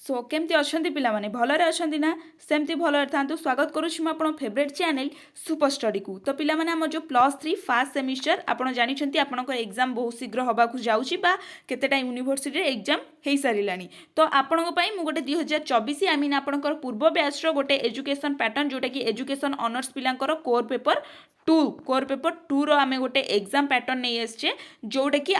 सो केमती अच्छा पे भलरे अच्छा ना सेमती भलरे था स्वागत करुच्छी आप फेवरेट चैनल सुपर स्टडी को। तो पिला माने आम जो +3 फास्ट सेमिस्टर आपड़ जानते आपंकर एग्जाम बहुत शीघ्र होगाक जाऊँगी केतेटा यूनिवर्सिटी एग्जाम हो सारा। तो आपण गोटे 2024 आई मीन आपंकर पूर्व बैचर गोटे एजुकेशन पैटर्न जोटा कि एजुकेशन ऑनर्स पिलांकर कोर पेपर 2 आम गोटे एग्जाम पैटर्न नहीं आसचे जोटा कि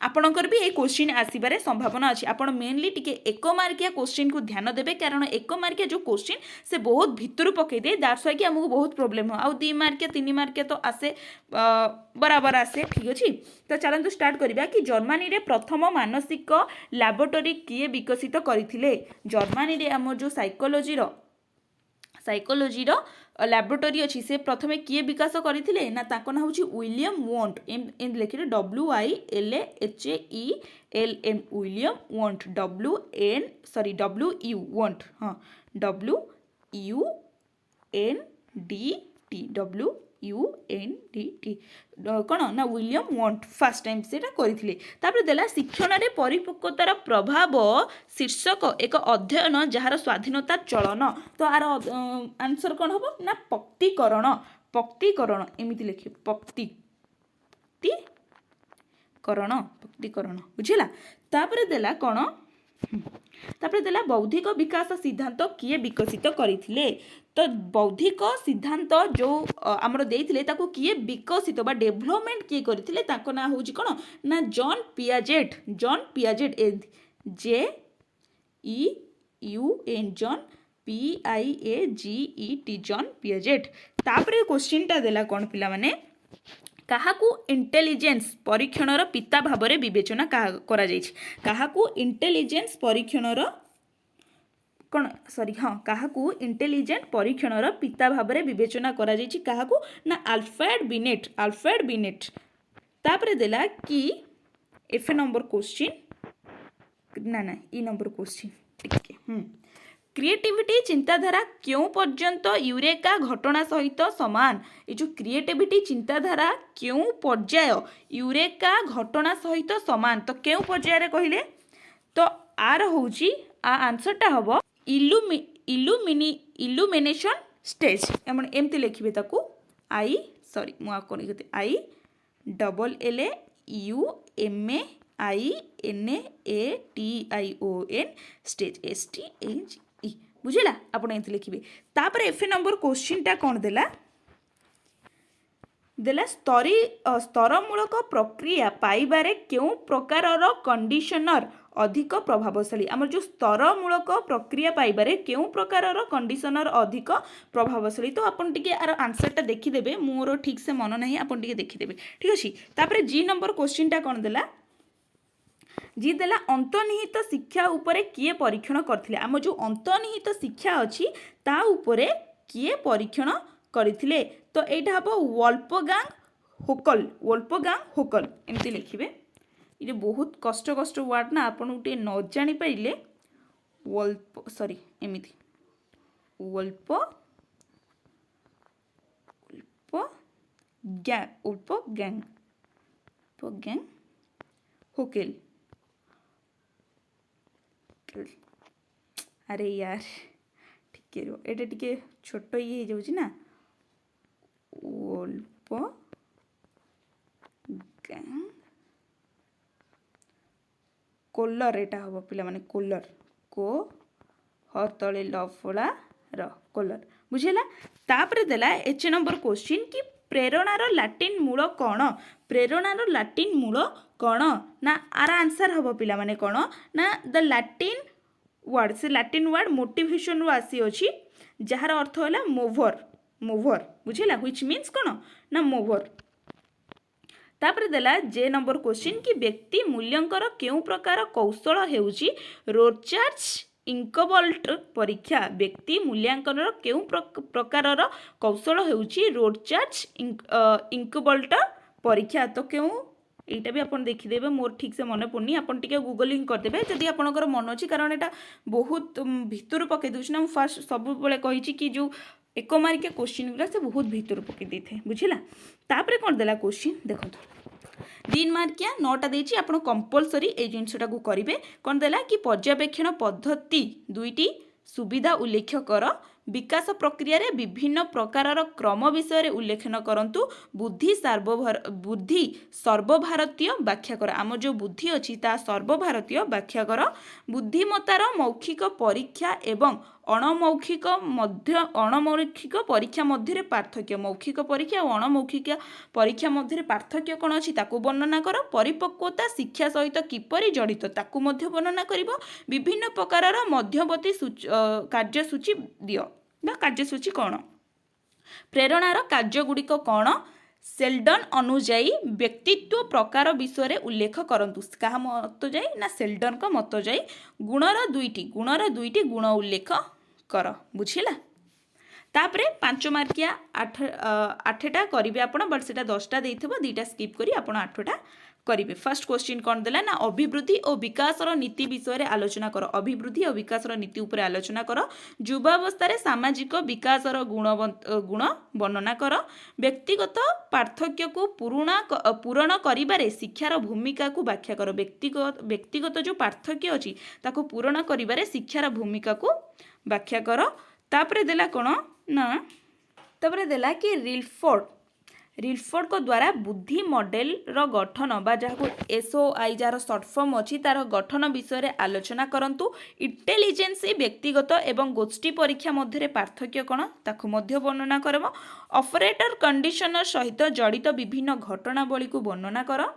आपणकर भी ये क्वेश्चन आसबार संभावना अच्छी। आप मेनली टिके एक मार्किया क्वेश्चन को ध्यान देवे कारण एक मार्किया जो क्वेश्चन से बहुत भितर पकई दे दैट्स वाई कि आमको बहुत प्रोब्लेम हो। आउ 2 मार्किया 3 मार्किया तो आसे बराबर आसे ठीक अच्छे। तो चलते स्टार्ट करवा कि जर्मनी रे प्रथम मानसिक लैबोरेटरी किए विकसित करथिले। जर्मनी रे आम जो साइकोलोजी लैबोरेटरी अच्छी से प्रथमे किए विकास करथिले ना ताको ना होची विलियम वोंट इन लिखिले WILLHELM William Wundt WU Wundt हाँ WUNDT कौन ना विलियम वोंट फास्ट टाइम से करथिले। तापर देला शिक्षण रे परिपक्वतार प्रभाव शीर्षक एक अध्ययन जार स्वाधीनता चलन। तो आर आंसर कौन हम ना पक्तीकरण एमती लिखे पक्तीकरण बुझेगा। तापर देला कौन तापर देला बौद्धिक विकास सिद्धांत किए विकसित करथिले। तो बौद्धिक सिद्धांत जो आमर देइथिले ताको किए विकसित बा डेभलपमेंट किए करथिले ताको ना होउची कोन ना John Piaget JEUN John PIAGET John Piaget. तापर क्वेश्चन टा देला कोन पिला माने काहाकू इंटेलिजेंस परीक्षणर पिता भाव में विवेचना करा जायछि। काहाकू इंटेलिजेंस परीक्षणर कौन सॉरी हाँ काहाकू इंटेलिजेंट परीक्षणर पिता भाव में विवेचना करा जायछि काहाकू ना अल्फ्रेड बिनेट। तापर देला कि एफ नंबर क्वेश्चन ना ई नंबर क्वेश्चन टिके क्रिएटिविटी चिंताधारा क्यों पर्यंत यूरेका घटना सहित सामान। ये जो क्रिएटिविटी चिंताधारा क्यों पर्याय यूरेका घटना सहित सामान तो क्यों पर्याय कहले तो आर होउची आंसरटा हम इल्यूमिनेशन स्टेज एमती लिखिए ताकू ILLUMAINATION स्टेज STAGE बुझेगा आप लिखिए। तापर एफ नंबर क्वेश्चन टा कौन देला स्तरमूलक प्रक्रिया पाइबारे क्यों प्रकार कंडीशनर अधिक प्रभावशाली। आमर जो स्तरमूलक प्रक्रिया पाइबारे क्यों प्रकार कंडीशनर अधिक प्रभावशाली। तो आपन टिके आर आंसरटा देखिदेबे मोर ठीक से मन नहीं आपन टिके देखिदेबे ठीक अच्छे। तापर जी नंबर क्वेश्चन टा कौन देला जी देला अंतर्निहित शिक्षा उपरे किए परीक्षण करथिले। आम जो अंतर्निहित शिक्षा अच्छी ता उपरे किए परीक्षण करथिले तो एटा हम वोल्फगांग होकल एमती लिखिए। ये बहुत कष्ट वर्ड ना आपन गोटे न जानी पाइले एमती वोल्फगांग होकेल। अरे यार ठीक है एटा टिके छोट ये हो जाउची ना वोल्फगांग कोलर एटा हम पिला माने कोलर को हतले लफड़ा र कोलर बुझेला। तापर देला एच नंबर क्वेश्चन कि प्रेरणार लैटिन मूल कौन ना आर आंसर हम पिला माने कौन ना द लैटिन वर्ड से लैटिन वर्ड मोटिवेशन रू आसी अछि जार अर्थ होला मोवर बुझेला व्हिच मीन्स कौन ना मोवर। तापर देला जे नंबर क्वेश्चन कि व्यक्ति मूल्यंकर केउ प्रकार कौशल हेउची रोचार्ज इंकबल्ट परीक्षा। व्यक्ति मूल्यांकन केउ प्रकार कौशल हेउची रोचार्ज इंकबल्ट परीक्षा। तो क्यों এইটা भी आपन देखिदेवे मोर ठीक से मन पड़नी आपन टिके गूगलिंग करदेवे जदि आपनकर मन अच्छी कारण एटा बहुत भितर पकई दूसरी ना फास्ट सब बेले कही कि जो एक मार्किया क्वेश्चन गुला से बहुत भितर पकई दे थे बुझेला। तापर कौन देला क्वेश्चन देखो तीन मार्किया 9टा देछि आपण कंपलसरी ए जिनसटा को करिवे कोन देला कि पर्यवेक्षण पद्धति दुईटी सुविधा उल्लेख कर विकास प्रक्रिया रे विभिन्न प्रकारर क्रम विषय उल्लेखन करंतु बुद्धि सर्वभारतीय व्याख्या कर आम जो बुद्धि अच्छी ता सर्वभारतीय व्याख्या कर बुद्धिमत्तार मौखिक परीक्षा एवं अणमौखिक परीक्षा मध्य पार्थक्य मौखिक परीक्षा और अणमौखिक परीक्षा मध्य पार्थक्य कौन अच्छी ताकू वर्णना कर परिपक्वता शिक्षा सहित किपरि जड़ित ताकू मध्य वर्णना करिवो विभिन्न प्रकारर मध्यवर्ती कार्यसूची दियो बा कार्यसूची कौन प्रेरणार कार्यगुड़िक कौन सेल्डन अनुजाई व्यक्तित्व प्रकार विषय उल्लेख करंतु क्या मत जाई ना सेल्डन का मत जाई गुणर दुईटी गुण उल्लेख कर बुझिला तापरे 5 मार्किया 8टा करिवे आपण बट सेटा 10टा देइथबो 2टा स्किप करी आपण 8टा करिवे फर्स्ट क्वेश्चन कोन देला ना अभिवृद्धि और विकासर नीति विषय रे आलोचना कर अभिवृद्धि और विकासर नीति ऊपर आलोचना कर युवावस्था रे सामाजिक विकासर गुण वर्णना कर व्यक्तिगत पार्थक्य को पूरण करिबारे शिक्षार भूमिका को व्याख्या कर व्यक्तिगत जो पार्थक्य अछि ताको पूरण करिबारे शिक्षार भूमिका को व्याख्या कर तापरे देला कोन ना तापरे देला कि रिलफोर्ड को द्वारा बुद्धि मॉडल रो गठन बा जहाँ SOI जार सर्ट फॉर्म अच्छी तार गठन विषय में आलोचना करंतु इंटेलिजेंस व्यक्तिगत एवं गोष्ठी परीक्षा मध्य पार्थक्य कौन ताकू मध्य वर्णना करब ऑपरेटर कंडीशनर सहित जड़ित विभिन्न घटनावली को वर्णना कर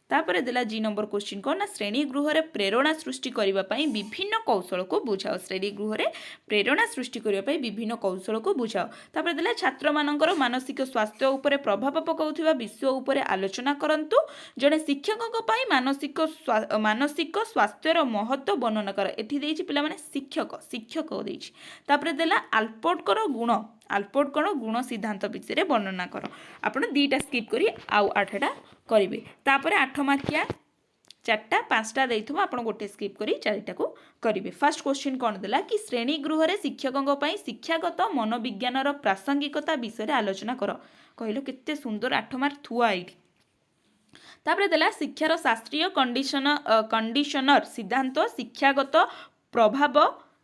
तापरे देला जी नंबर क्वेश्चन कौन ना श्रेणी गृह रे प्रेरणा सृष्टि करिबा पई विभिन्न कौशल को बुझाओ श्रेणी गृह रे प्रेरणा सृष्टि करिबा पई विभिन्न कौशल को बुझाओ तापरे देला छात्र मानकर मानसिक स्वास्थ्य उपरे प्रभाव पकाउथिबा विषय उपरे आलोचना करंतु जने शिक्षकक पई मानसिक स्वास्थ्यर महत्व वर्णना कर एठी देछि पिला माने शिक्षक देछि तापरे देला आल्पोर्ट गुण सिद्धांत विषय वर्णना कर आपण 2टा स्किप करी आउ 8टा करिवे तापरे 8 मार्किया 4टा 5टा देइथबो आपण गोटे स्किप करी 4टा को करिवे फर्स्ट क्वेश्चन कोन देला कि श्रेणी गृह रे शिक्षकक पई शिक्षागत मनोविज्ञानर प्रासंगिकता विषय आलोचना कर कहलो केते सुंदर 8 मार्क थुआ आइली तापरे देला शिक्षार शास्त्रीय कंडीशनर सिद्धांत शिक्षागत प्रभाव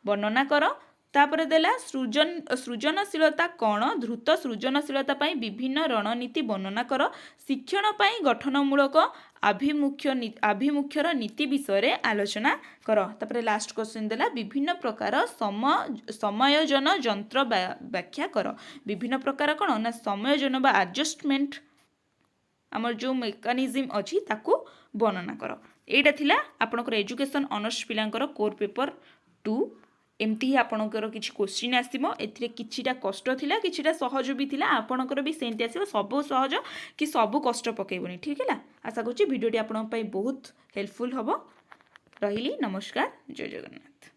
वर्णना कर तापरे देला सृजनशीलता कौन द्रुत सृजनशीलता पाई विभिन्न रणनीति वर्णना कर शिक्षण पाई गठनमूलक आभिमुख्यर नीति विषय आलोचना कर तापरे लास्ट क्वेश्चन देला विभिन्न प्रकार समायोजन यंत्र व्याख्या कर विभिन्न प्रकार कौन ना समायोजन बा एडजस्टमेंट आमर जो मेकानिज्म अच्छी ताकू वर्णना कर एटा थिला आपनकर एजुकेशन ऑनर्स पिलांकर कोर पेपर 2 एमती ही आपणकर किसी क्वेश्चन आसो ए किछिटा कष्ट थिला किछिटा सहज भी थिला आपणकर भी सेमती आसो सब सहज कि सब कष्ट पकेबनी ठीक है आशा करूँ भिडियोटी आपण बहुत हेल्पफुल हम रही नमस्कार जय जगन्नाथ।